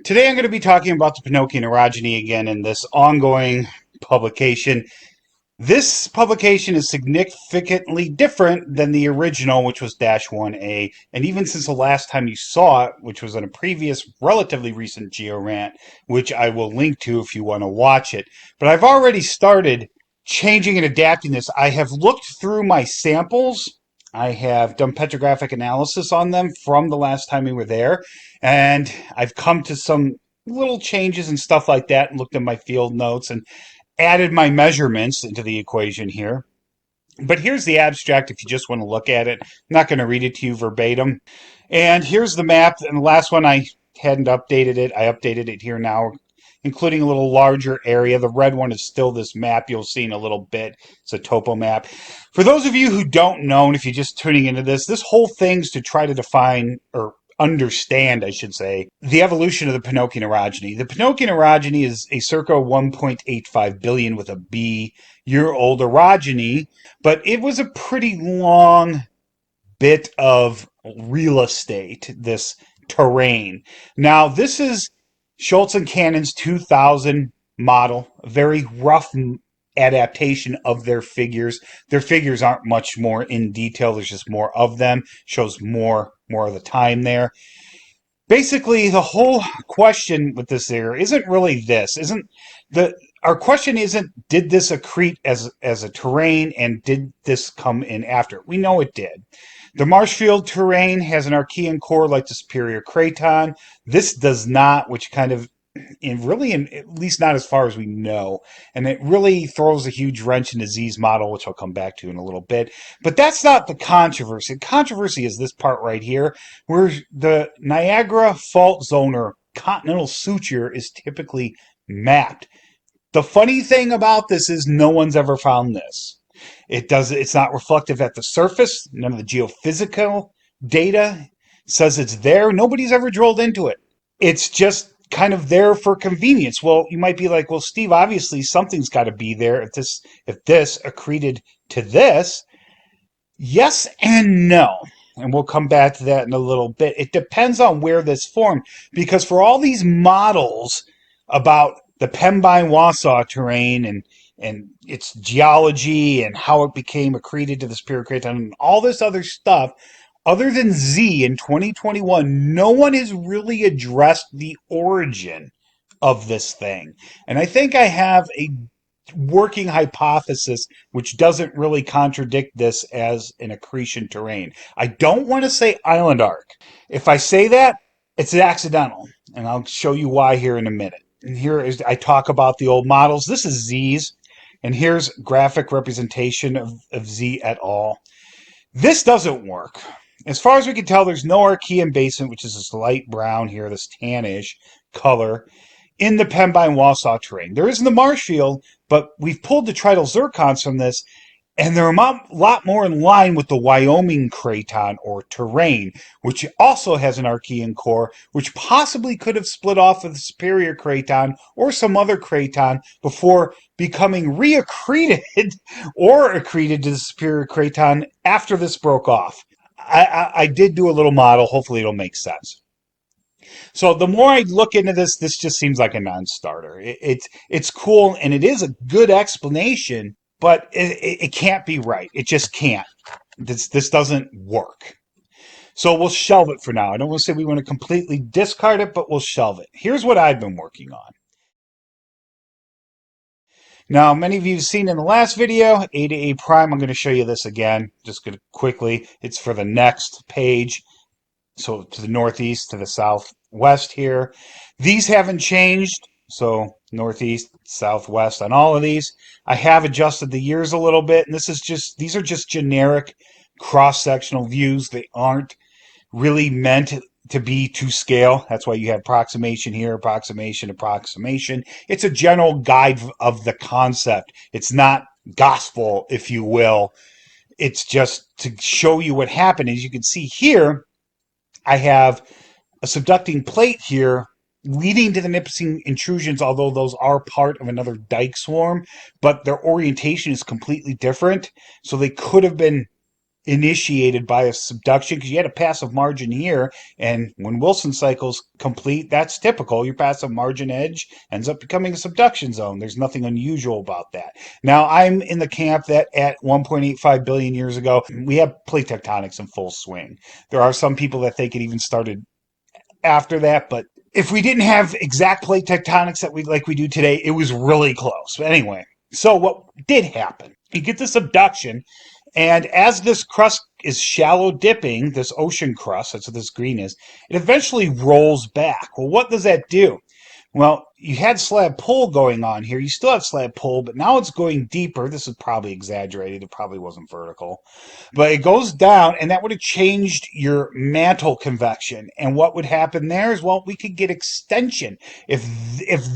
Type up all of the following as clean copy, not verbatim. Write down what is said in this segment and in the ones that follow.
Today I'm going to be talking about the Penokean orogeny again in this ongoing publication. This publication is significantly different than the original, which was Dash 1A, and even since the last time you saw it, which was in a previous, relatively recent GeoRant, which I will link to if you want to watch it. But I've already started changing and adapting this. I have looked through my samples. I have done petrographic analysis on them from the last time we were there, and I've come to some little changes and stuff like that and looked at my field notes and added my measurements into the equation here. But here's the abstract if you just want to look at it. I'm not going to read it to you verbatim. And here's the map. And the last one I hadn't updated it. I updated it here now, including a little larger area. The red one is still this map you'll see in a little bit. It's a topo map. For those of you who don't know, and if you're just tuning into this whole thing's to try to define or understand, I should say, the evolution of the Penokean orogeny. The Penokean orogeny is a circa 1.85 billion with a B year old orogeny, but it was a pretty long bit of real estate, this terrain. Now, this is Schultz and Cannon's 2000 model, a very rough adaptation of their figures. Their figures aren't much more in detail. There's just more of them. Shows more of the time there. Basically, the whole question with this here isn't really this. Our question isn't did this accrete as a terrain and did this come in after? We know it did. The Marshfield terrain has an Archean core like the Superior Craton. This does not, which kind of at least not as far as we know. And it really throws a huge wrench into Z's model, which I'll come back to in a little bit. But that's not the controversy. The controversy is this part right here, where the Niagara fault zone or continental suture is typically mapped. The funny thing about this is no one's ever found this. It's not reflective at the surface. None of the geophysical data says it's there. Nobody's ever drilled into it. It's just kind of there for convenience. Well, you might be like, well, Steve, obviously something's got to be there if this accreted to this. Yes and no. And we'll come back to that in a little bit. It depends on where this formed, because for all these models about the Pembine-Wausau terrain and its geology and how it became accreted to the Superior Craton and all this other stuff, other than Z in 2021, no one has really addressed the origin of this thing. And I think I have a working hypothesis which doesn't really contradict this as an accretion terrain. I don't want to say island arc. If I say that, it's accidental. And I'll show you why here in a minute. And here is I talk about the old models. This is Z's. And here's graphic representation of Z et al. This doesn't work. As far as we can tell, there's no Archean basement, which is this light brown here, this tannish color, in the Pembine-Wausau terrain. There is in the Marshfield, but we've pulled the tridal zircons from this, and they're a lot more in line with the Wyoming Craton or terrain, which also has an Archean core, which possibly could have split off of the Superior Craton or some other Craton before becoming reaccreted or accreted to the Superior Craton after this broke off. I did do a little model. Hopefully it'll make sense. So the more I look into this just seems like a non-starter. It's cool, and it is a good explanation, but it can't be right. It just can't. This doesn't work. So we'll shelve it for now. I don't want to say we want to completely discard it, but we'll shelve it. Here's what I've been working on. Now, many of you have seen in the last video, A to A prime. I'm going to show you this again, just going to quickly. It's for the next page. So to the northeast, to the southwest here. These haven't changed. So northeast, southwest on all of these. I have adjusted the years a little bit, and these are just generic cross-sectional views. They aren't really meant to be to scale. That's why you have approximation here, approximation. It's a general guide of the concept. It's not gospel, if you will. It's just to show you what happened. As you can see here, I have a subducting plate here leading to the Nipissing intrusions, although those are part of another dike swarm, but their orientation is completely different. So they could have been initiated by a subduction because you had a passive margin here, and when Wilson cycles complete, that's typical. Your passive margin edge ends up becoming a subduction zone. There's nothing unusual about that. Now, I'm in the camp that at 1.85 billion years ago, we had plate tectonics in full swing. There are some people that think it even started after that, but if we didn't have exact plate tectonics that we do today, it was really close. But anyway, so what did happen? You get this subduction, and as this crust is shallow dipping, this ocean crust, that's what this green is, it eventually rolls back. Well, what does that do? Well, you had slab pull going on here. You still have slab pull, but now it's going deeper. This is probably exaggerated. It probably wasn't vertical. But it goes down, and that would have changed your mantle convection. And what would happen there is, well, we could get extension. If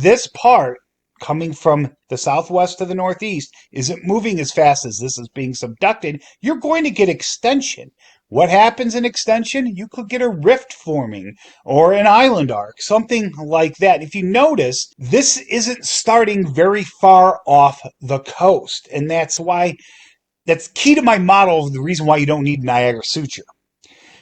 this part coming from the southwest to the northeast isn't moving as fast as this is being subducted, you're going to get extension. What happens in extension? You could get a rift forming or an island arc, something like that. If you notice, this isn't starting very far off the coast, and that's key to my model of the reason why you don't need Niagara suture.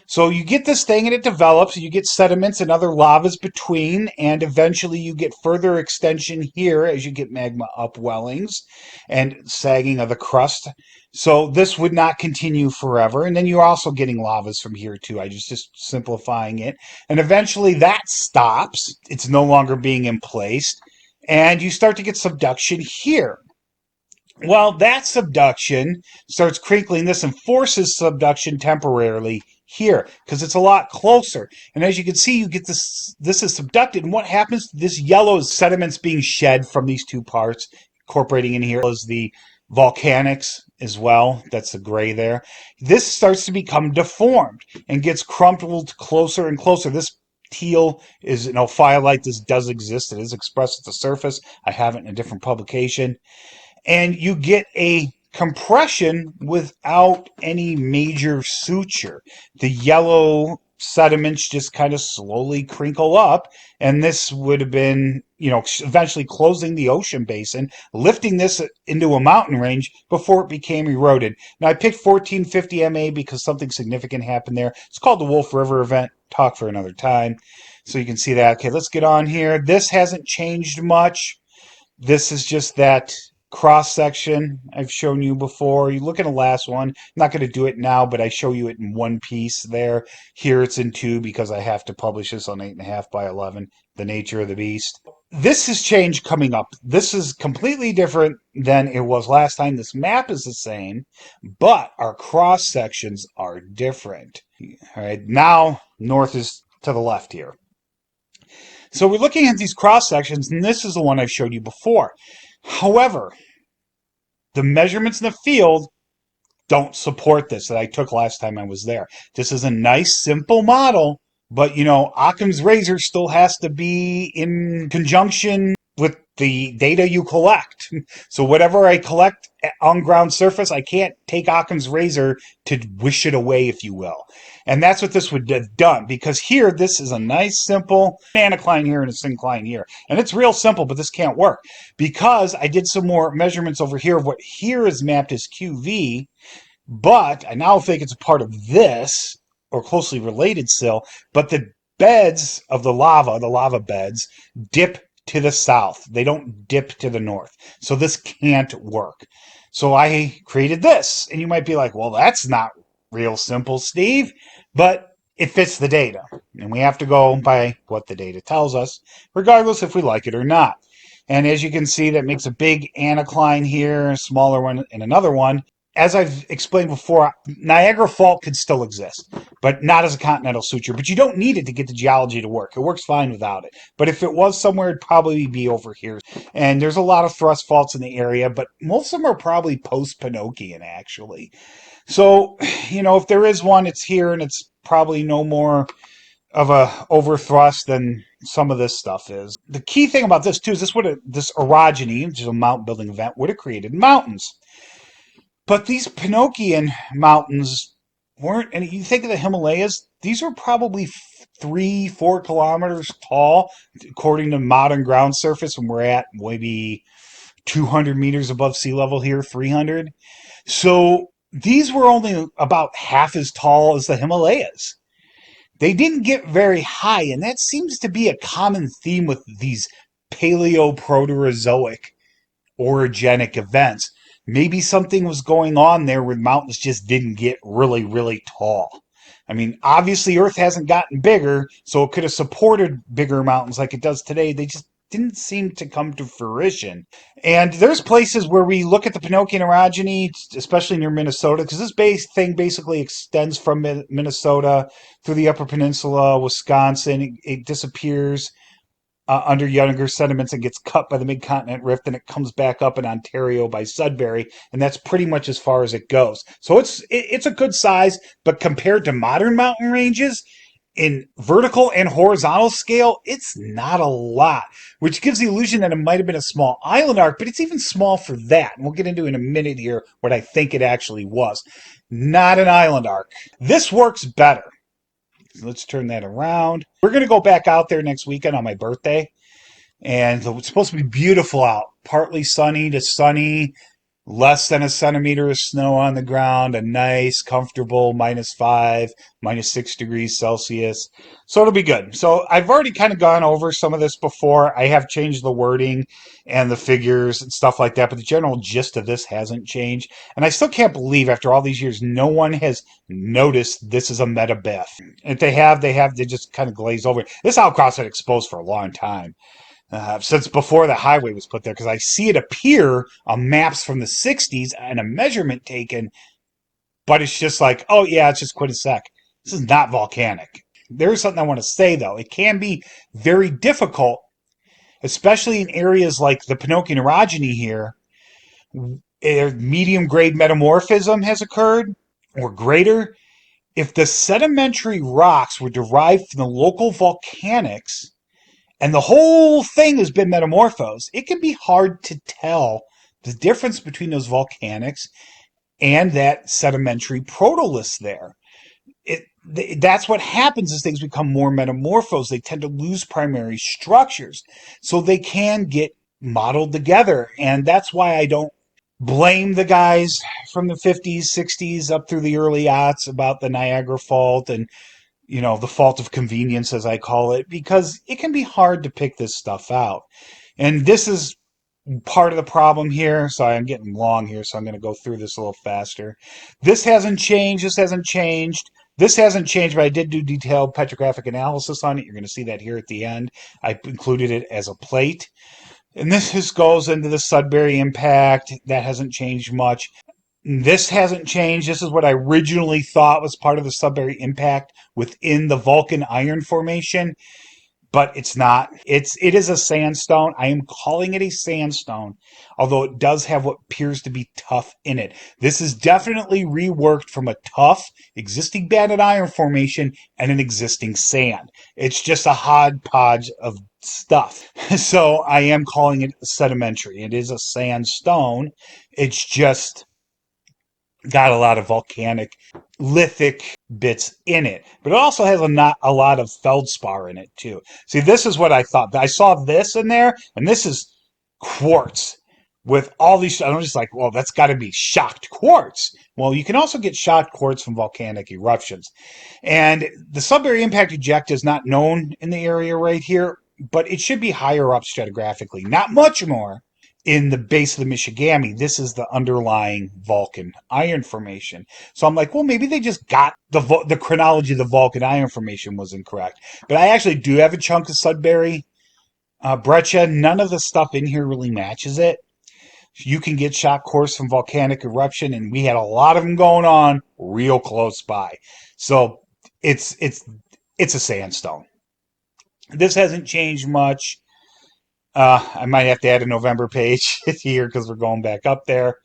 So you get this thing and it develops, you get sediments and other lavas between, and eventually you get further extension here as you get magma upwellings and sagging of the crust. So this would not continue forever. And then you're also getting lavas from here too. I just simplifying it. And eventually that stops. It's no longer being emplaced. And you start to get subduction here. Well, that subduction starts crinkling this and forces subduction temporarily here because it's a lot closer. And as you can see, you get this is subducted. And what happens? This yellow sediments being shed from these two parts, incorporating in here is the volcanics as well. That's the gray there. This starts to become deformed and gets crumpled closer and closer. This teal is an ophiolite. This does exist. It is expressed at the surface. I have it in a different publication. And you get a compression without any major suture. The yellow sediments just kind of slowly crinkle up, and this would have been, eventually closing the ocean basin, lifting this into a mountain range before it became eroded. Now, I picked 1450 MA because something significant happened there. It's called the Wolf River event. Talk for another time. So you can see that. Okay, let's get on here. This hasn't changed much. This is just that cross section I've shown you before. You look at the last one. I'm not going to do it now, but I show you it in one piece there. Here it's in two because I have to publish this on 8.5 by 11. The nature of the beast. This has changed coming up. This is completely different than it was last time. This map is the same, but our cross sections are different. All right, now north is to the left here. So we're looking at these cross sections, and this is the one I've showed you before. However, the measurements in the field don't support this that I took last time I was there. This is a nice, simple model, but Occam's razor still has to be in conjunction with the data you collect. So whatever I collect on ground surface, I can't take Occam's razor to wish it away, if you will. And that's what this would have done, because here, this is a nice, simple anticline here and a syncline here. And it's real simple, but this can't work because I did some more measurements over here of what here is mapped as QV, but I now think it's a part of this or closely related sill, but the beds of the lava beds, dip to the south. They don't dip to the north. So this can't work. So I created this. And you might be like, well, that's not real simple, Steve. But it fits the data. And we have to go by what the data tells us, regardless if we like it or not. And as you can see, that makes a big anticline here, a smaller one, and another one. As I've explained before, Niagara Fault could still exist, but not as a continental suture. But you don't need it to get the geology to work. It works fine without it. But if it was somewhere, it'd probably be over here. And there's a lot of thrust faults in the area, but most of them are probably post-Penokean, actually. So, if there is one, it's here, and it's probably no more of a overthrust than some of this stuff is. The key thing about this, too, is this orogeny, which is a mountain building event, would have created mountains. But these Penokean mountains weren't, and you think of the Himalayas, these were probably 3-4 kilometers tall, according to modern ground surface, and we're at maybe 200 meters above sea level here, 300. So these were only about half as tall as the Himalayas. They didn't get very high, and that seems to be a common theme with these Paleoproterozoic orogenic events. Maybe something was going on there where mountains just didn't get really, really tall. I mean, obviously, Earth hasn't gotten bigger, so it could have supported bigger mountains like it does today. They just didn't seem to come to fruition. And there's places where we look at the Penokean orogeny, especially near Minnesota, because this thing basically extends from Minnesota through the Upper Peninsula, Wisconsin. It disappears under younger sediments and gets cut by the mid-continent rift, and it comes back up in Ontario by Sudbury, and that's pretty much as far as it goes. So it's a good size, but compared to modern mountain ranges, in vertical and horizontal scale, it's not a lot, which gives the illusion that it might have been a small island arc, but it's even small for that. And we'll get into in a minute here what I think it actually was. Not an island arc. This works better. Let's turn that around. We're going to go back out there next weekend on my birthday. And it's supposed to be beautiful out. Partly sunny to sunny, less than a centimeter of snow on the ground, a nice, comfortable -5, -6 degrees Celsius. So it'll be good. So I've already kind of gone over some of this before. I have changed the wording and the figures and stuff like that, but the general gist of this hasn't changed. And I still can't believe after all these years, no one has noticed this is a metabeth. If they have, they just kind of glaze over it. This outcross had exposed for a long time. Since before the highway was put there, because I see it appear on maps from the 60s and a measurement taken, but it's just like, oh yeah, it's just Quinnipiac. This is not volcanic. There's something I want to say though. It can be very difficult, especially in areas like the Penokean orogeny here. Medium grade metamorphism has occurred, or greater. If the sedimentary rocks were derived from the local volcanics, and the whole thing has been metamorphosed, it can be hard to tell the difference between those volcanics and that sedimentary protolith there. That's what happens as things become more metamorphosed. They tend to lose primary structures. So they can get modeled together. And that's why I don't blame the guys from the 50s, 60s, up through the early aughts about the Niagara Fault and the fault of convenience, as I call it, because it can be hard to pick this stuff out. And this is part of the problem here. Sorry, I'm getting long here, so I'm going to go through this a little faster. This hasn't changed. This hasn't changed. This hasn't changed, but I did do detailed petrographic analysis on it. You're going to see that here at the end. I included it as a plate. And this just goes into the Sudbury impact. That hasn't changed much. This hasn't changed. This is what I originally thought was part of the Sudbury impact within the Vulcan Iron Formation, but it's not. It is a sandstone. I am calling it a sandstone, although it does have what appears to be tuff in it. This is definitely reworked from a tuff existing banded iron formation and an existing sand. It's just a hodgepodge of stuff. So I am calling it sedimentary. It is a sandstone. It's just got a lot of volcanic lithic bits in it, but it also has a lot of feldspar in it too. See, this is what I thought. I saw this in there, and this is quartz with all these. I'm just like, well, that's got to be shocked quartz. Well, you can also get shocked quartz from volcanic eruptions, and the Sudbury impact ejecta is not known in the area right here, but it should be higher up stratigraphically, not much more. In the base of the Michigami, this is the underlying Vulcan Iron Formation. So I'm like, well, maybe they just got the chronology of the Vulcan Iron Formation was incorrect. But I actually do have a chunk of Sudbury breccia. None of the stuff in here really matches it. You can get shock quartz from volcanic eruption, and we had a lot of them going on real close by. So it's a sandstone. This hasn't changed much. I might have to add a November page here because we're going back up there.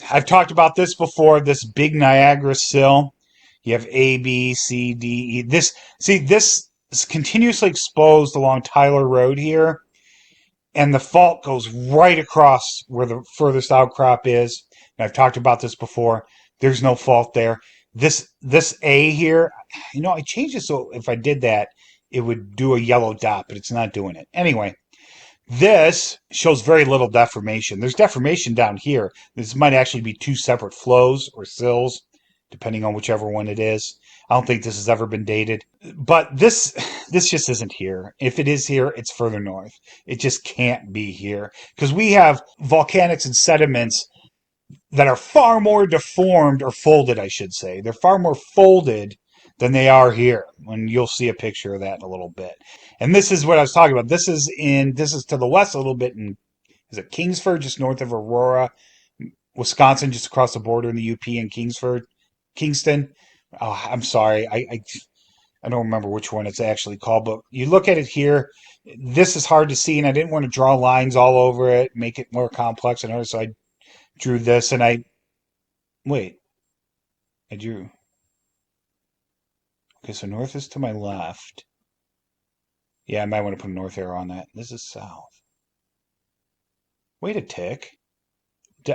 I've talked about this before, this big Niagara Sill. You have A, B, C, D, E. This is continuously exposed along Tyler Road here, and the fault goes right across where the furthest outcrop is. And I've talked about this before. There's no fault there. This A here, I changed it so if I did that, it would do a yellow dot, but it's not doing it. Anyway, This shows very little deformation. There's deformation down here. This might actually be two separate flows or sills, depending on whichever one it is. I don't think this has ever been dated. But this just isn't here. If it is here, it's further north. It just can't be here. Because we have volcanics and sediments that are far more deformed, or folded, I should say. They're far more folded than they are here. And you'll see a picture of that in a little bit. And this is what I was talking about. This is to the west a little bit in, is it Kingsford, just north of Aurora, Wisconsin, just across the border in the UP in Kingston. Oh, I'm sorry. I don't remember which one it's actually called, but you look at it here. This is hard to see, and I didn't want to draw lines all over it, make it more complex. And so I drew this, and wait, I drew. Okay, so north is to my left. Yeah, I might want to put a north arrow on that. This is south. Wait a tick.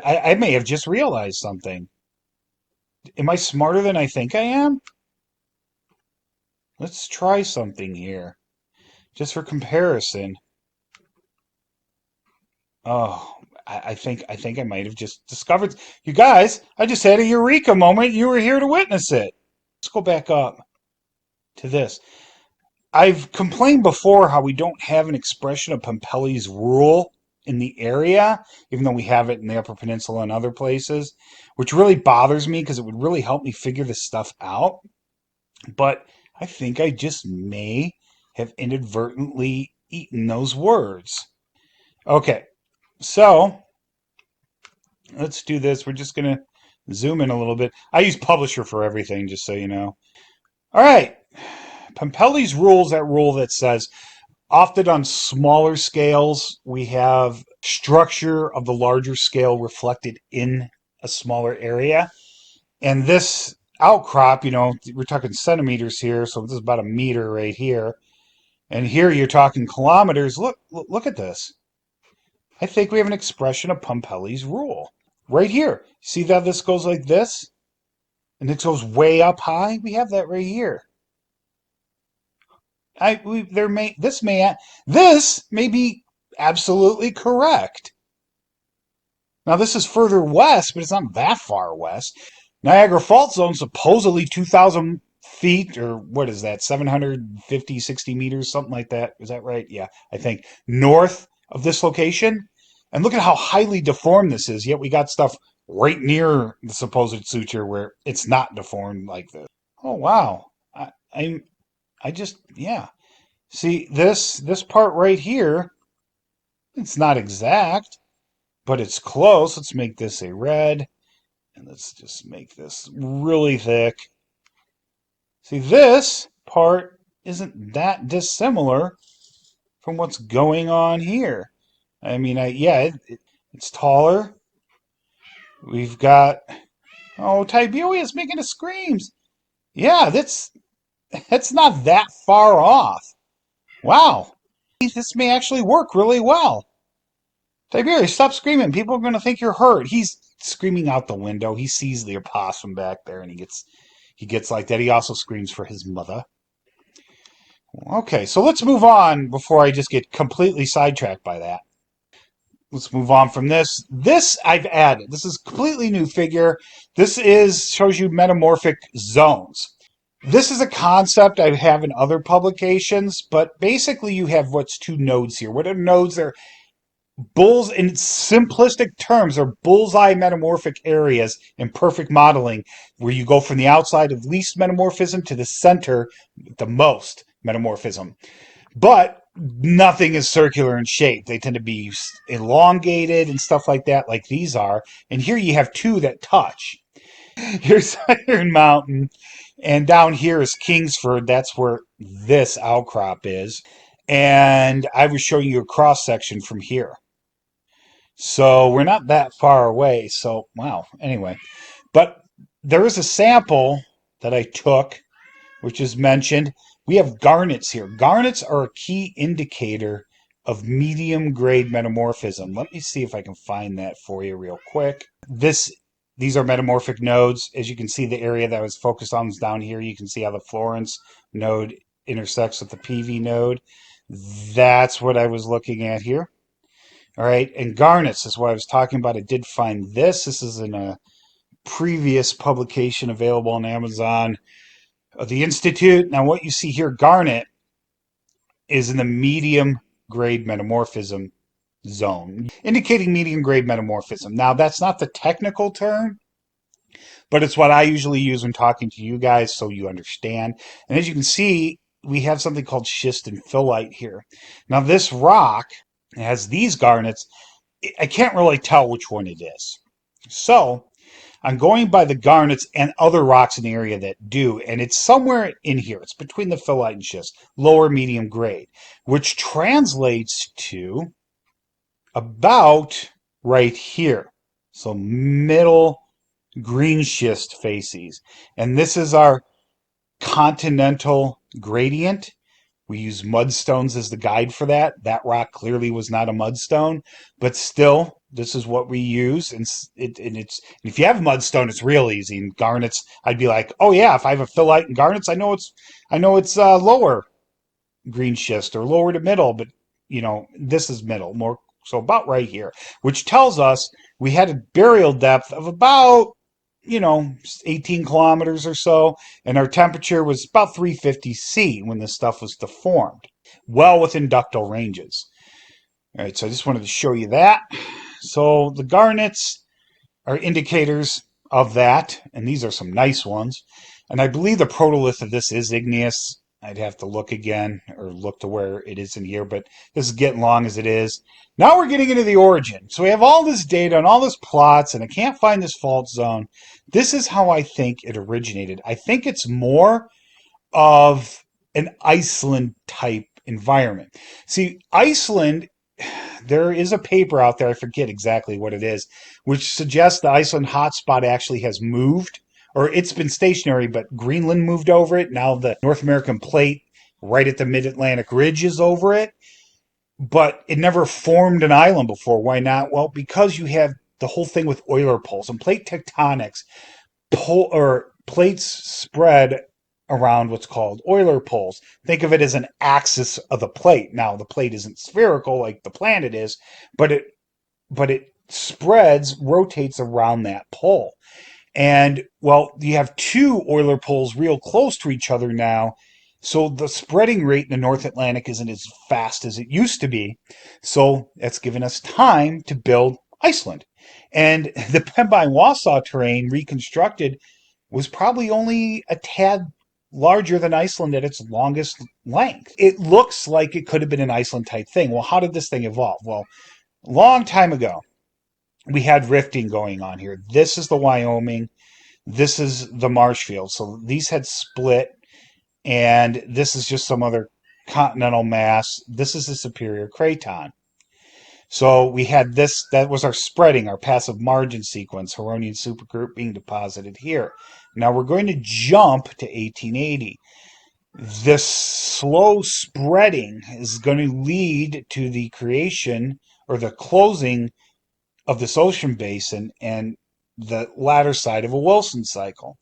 I may have just realized something. Am I smarter than I think I am? Let's try something here, just for comparison. Oh, I think I might have just discovered. You guys, I just had a eureka moment. You were here to witness it. Let's go back up to this. I've complained before how we don't have an expression of Pompellis Rule in the area, even though we have it in the Upper Peninsula and other places, which really bothers me because it would really help me figure this stuff out. But I think I just may have inadvertently eaten those words. Okay, so let's do this. We're just going to zoom in a little bit. I use Publisher for everything, just so you know. All right. Pompellis Rule is that rule that says often on smaller scales, we have structure of the larger scale reflected in a smaller area. And this outcrop, we're talking centimeters here, so this is about a meter right here. And here you're talking kilometers. Look at this. I think we have an expression of Pompellis Rule. Right here. See that this goes like this? And it goes way up high? We have that right here. This may be absolutely correct. Now this is further west, but it's not that far west. Niagara Fault Zone supposedly 2,000 feet, or what is that, 750, 60 meters, something like that. Is that right? Yeah, I think. North of this location. And look at how highly deformed this is, yet we got stuff right near the supposed suture where it's not deformed like this. Oh, wow. Yeah. See, this part right here, it's not exact, but it's close. Let's make this a red. And let's just make this really thick. See, this part isn't that dissimilar from what's going on here. I mean, it's taller. We've got, oh, Tiberius making the screams. Yeah, that's not that far off. Wow, this may actually work really well. Tiberius, stop screaming. People are going to think you're hurt. He's screaming out the window. He sees the opossum back there, and he gets like that. He also screams for his mother. Okay, so let's move on before I just get completely sidetracked by that. Let's move on from this. This I've added. This is a completely new figure. Shows you metamorphic zones. This is a concept I have in other publications, but basically you have what's two nodes here. What are nodes? They're in simplistic terms, are bullseye metamorphic areas in perfect modeling, where you go from the outside of least metamorphism to the center, the most metamorphism. But nothing is circular in shape. They tend to be elongated and stuff like that, like these are. And here you have two that touch. Here's Iron Mountain, and down here is Kingsford. That's where this outcrop is. And I was showing you a cross section from here. So we're not that far away. So, wow. Anyway, but there is a sample that I took, which is mentioned. We have garnets here. Garnets are a key indicator of medium grade metamorphism. Let me see if I can find that for you real quick. These are metamorphic nodes. As you can see, the area that I was focused on is down here. You can see how the Florence node intersects with the PV node. That's what I was looking at here. All right, and garnets is what I was talking about. I did find this. This is in a previous publication available on Amazon of the Institute. Now, what you see here, garnet, is in the medium grade metamorphism zone, indicating medium grade metamorphism. Now, that's not the technical term, but it's what I usually use when talking to you guys so you understand. And as you can see, we have something called schist and phyllite here. Now, this rock has these garnets. I can't really tell which one it is. So I'm going by the garnets and other rocks in the area that do, and it's somewhere in here. It's between the phyllite and schist, lower medium grade, which translates to about right here. So middle green schist facies. And this is our continental gradient. We use mudstones as the guide for that. That rock clearly was not a mudstone, but still, this is what we use. And if you have mudstone, it's real easy. And garnets, I'd be like, oh yeah, if I have a phyllite and garnets, I know it's lower green schist or lower to middle, but this is middle, more so about right here, which tells us we had a burial depth of about 18 kilometers or so, and our temperature was about 350 C when this stuff was deformed, well within ductile ranges. All right, so I just wanted to show you that. So the garnets are indicators of that, and these are some nice ones. And I believe the protolith of this is igneous. I'd have to look again or look to where it is in here, but this is getting long as it is. Now we're getting into the origin. So we have all this data and all this plots, and I can't find this fault zone. This is how I think it originated. I think it's more of an Iceland type environment. See, Iceland, there is a paper out there, I forget exactly what it is, which suggests the Iceland hotspot actually has moved, or it's been stationary, but Greenland moved over it. Now the North American plate right at the mid-Atlantic ridge is over it, but it never formed an island before. Why not? Well, because you have the whole thing with Euler poles and plate tectonics, plates spread around what's called Euler poles. Think of it as an axis of the plate. Now, the plate isn't spherical like the planet is, but it spreads, rotates around that pole. And well, you have two Euler poles real close to each other now. So the spreading rate in the North Atlantic isn't as fast as it used to be. So that's given us time to build Iceland. And the Pembine-Wausau terrain reconstructed was probably only a tad larger than Iceland at its longest length. It looks like it could have been an Iceland type thing. Well, how did this thing evolve? Well, a long time ago, we had rifting going on here. This is the Wyoming. This is the Marshfield. So these had split, and this is just some other continental mass. This is the Superior Craton. So we had this, that was our spreading, our passive margin sequence, Huronian supergroup being deposited here. Now we're going to jump to 1880. This slow spreading is going to lead to the creation or the closing of this ocean basin and the latter side of a Wilson cycle.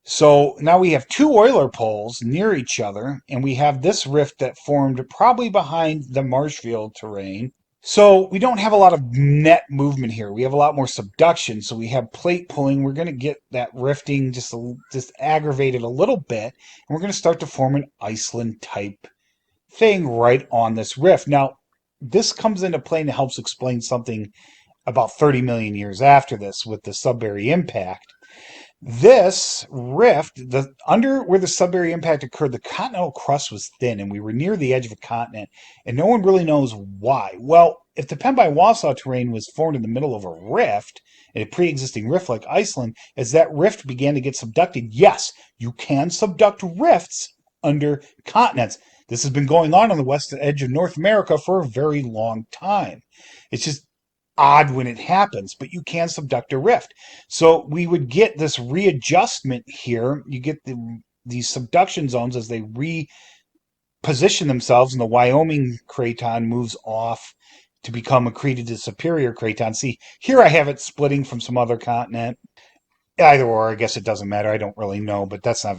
So now we have two Euler poles near each other, and we have this rift that formed probably behind the Marshfield terrain. So we don't have a lot of net movement here. We have a lot more subduction. So we have plate pulling. We're going to get that rifting just aggravated a little bit, and we're going to start to form an Iceland type thing right on this rift. Now, this comes into play and it helps explain something about 30 million years after this with the Sudbury impact. This rift, under where the Sudbury impact occurred, the continental crust was thin, and we were near the edge of a continent, and no one really knows why. Well, if the Pembine-Wausau terrain was formed in the middle of a rift, a pre-existing rift like Iceland, as that rift began to get subducted, yes, you can subduct rifts under continents. This has been going on the western edge of North America for a very long time. It's just odd when it happens, but you can subduct a rift. So we would get this readjustment here. You get these subduction zones as they reposition themselves, and the Wyoming craton moves off to become accreted to Superior craton. See, here I have it splitting from some other continent. Either or, I guess it doesn't matter. I don't really know, but that's not.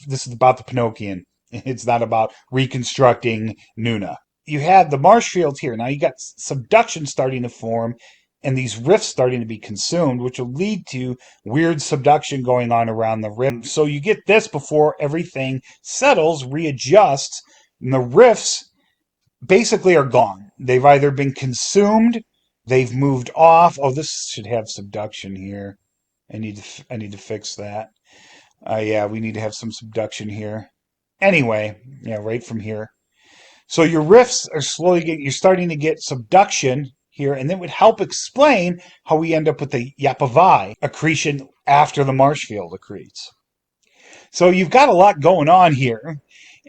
This is about the Penokean. It's not about reconstructing Nuna. you had the marsh field here. Now you got subduction starting to form and these rifts starting to be consumed, which will lead to weird subduction going on around the rift. So you get this before everything settles, readjusts, and the rifts basically are gone. They've either been consumed, they've moved off. Oh, this should have subduction here. I need to fix that. Yeah, we need to have some subduction here. Anyway, yeah, right from here. So your rifts are you're starting to get subduction here, and that would help explain how we end up with the Yapavai accretion after the marsh field accretes. So you've got a lot going on here.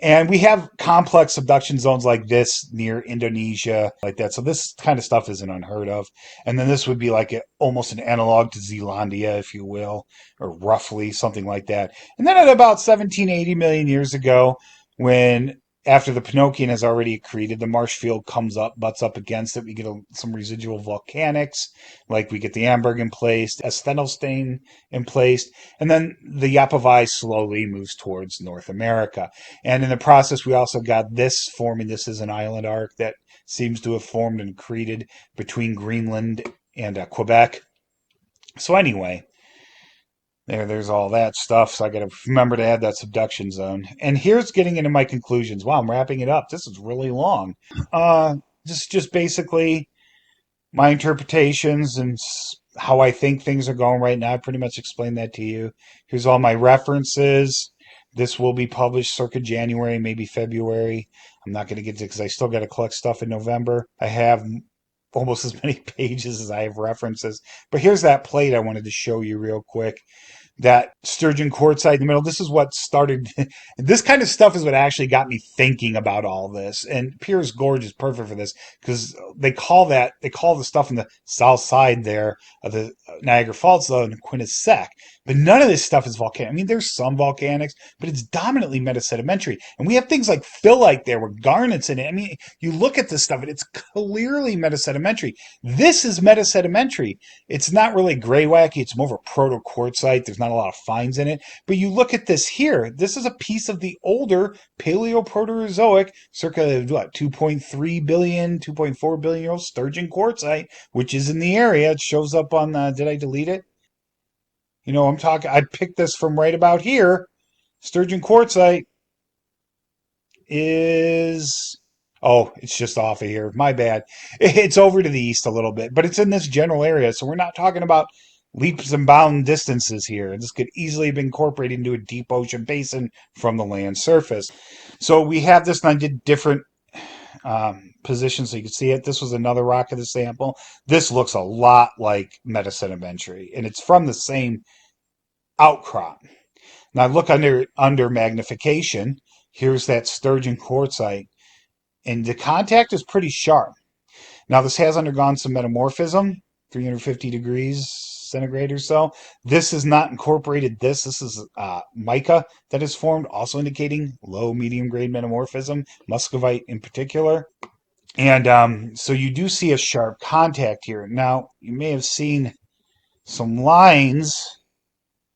And we have complex subduction zones like this near Indonesia, like that. So this kind of stuff isn't unheard of. And then this would be like almost an analog to Zealandia, if you will, or roughly something like that. And then at about 1780 million years ago, when after the Penokean has already accreted, the marsh field comes up, butts up against it. We get some residual volcanics, like we get the Amberg in place, Sandstone in place, and then the Yapavai slowly moves towards North America. And in the process, we also got this forming. This is an island arc that seems to have formed and accreted between Greenland and Quebec. So anyway, there's all that stuff. So I got to remember to add that subduction zone. And here's getting into my conclusions. Wow, I'm wrapping it up. This is really long. Just basically my interpretations and how I think things are going right now. I pretty much explained that to you. Here's all my references. This will be published circa January, maybe February. I'm not going to get to it because I still got to collect stuff in November. I have almost as many pages as I have references. But here's that plate I wanted to show you real quick. That sturgeon quartzite in the middle. This is what started. This kind of stuff is what actually got me thinking about all this. And Piers Gorge is perfect for this because they call the stuff in the south side there of the Niagara Falls zone quintussec. But none of this stuff is volcanic. I mean, there's some volcanics, but it's dominantly metasedimentary. And we have things like phyllite there with garnets in it. I mean, you look at this stuff and it's clearly metasedimentary. This is metasedimentary. It's not really gray wacky. It's more of a proto-quartzite. There's not a lot of fines in it. But you look at this here. This is a piece of the older Paleoproterozoic, circa, 2.3 billion, 2.4 billion year old sturgeon quartzite, which is in the area. It shows up on did I delete it? You know, I picked this from right about here. Sturgeon quartzite is, oh, it's just off of here. My bad. It's over to the east a little bit, but it's in this general area. So we're not talking about leaps and bound distances here. This could easily be incorporated into a deep ocean basin from the land surface. So we have this, and I did different positions so you can see it. This was another rock of the sample. This looks a lot like metasedimentary, and it's from the same outcrop. Now look under magnification. Here's that sturgeon quartzite, and the contact is pretty sharp. Now this has undergone some metamorphism, 350 degrees centigrade or so. This is not incorporated. This is mica that is formed, also indicating low medium grade metamorphism, muscovite in particular. And so you do see a sharp contact here. Now you may have seen some lines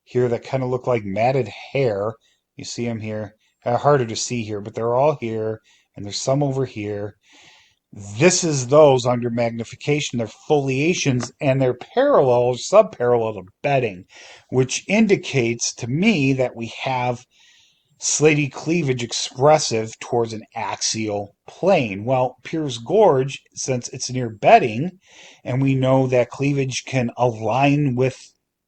here that kind of look like matted hair. You see them here. Harder to see here, but they're all here, and there's some over here. This is those under magnification. They're foliations, and they're parallel or subparallel to bedding, which indicates to me that we have slaty cleavage expressive towards an axial plane. Well, Piers Gorge, since it's near bedding, and we know that cleavage can align with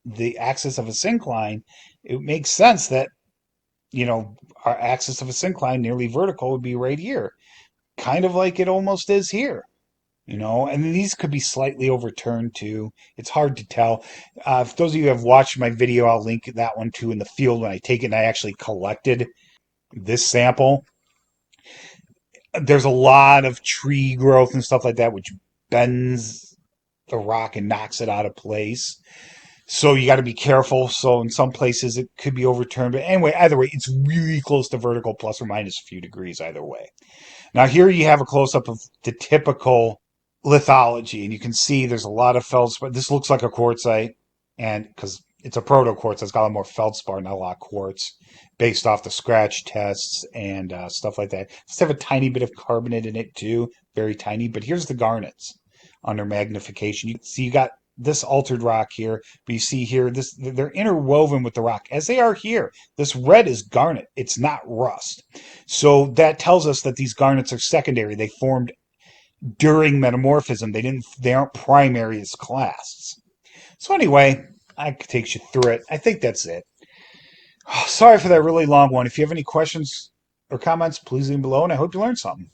the axis of a syncline, it makes sense that, our axis of a syncline, nearly vertical, would be right here. Kind of like it almost is here. And these could be slightly overturned too. It's hard to tell. For those of you who have watched my video, I'll link that one too in the field when I take it and I actually collected this sample. There's a lot of tree growth and stuff like that, which bends the rock and knocks it out of place. So you got to be careful. So in some places it could be overturned. But anyway, either way, it's really close to vertical, plus or minus a few degrees either way. Now here you have a close-up of the typical lithology, and you can see there's a lot of feldspar. This looks like a quartzite, and because It's a proto quartz. It's got a lot more feldspar, not a lot of quartz, based off the scratch tests and stuff like that. Just have a tiny bit of carbonate in it too, very tiny. But here's the garnets under magnification. You see, you got this altered rock here, but you see here this they're interwoven with the rock as they are here. This red is garnet. It's not rust. So that tells us that these garnets are secondary. They formed during metamorphism. They aren't primary as clasts. So anyway, I could take you through it. I think that's it. Sorry for that really long one. If you have any questions or comments, please leave them below, and I hope you learned something.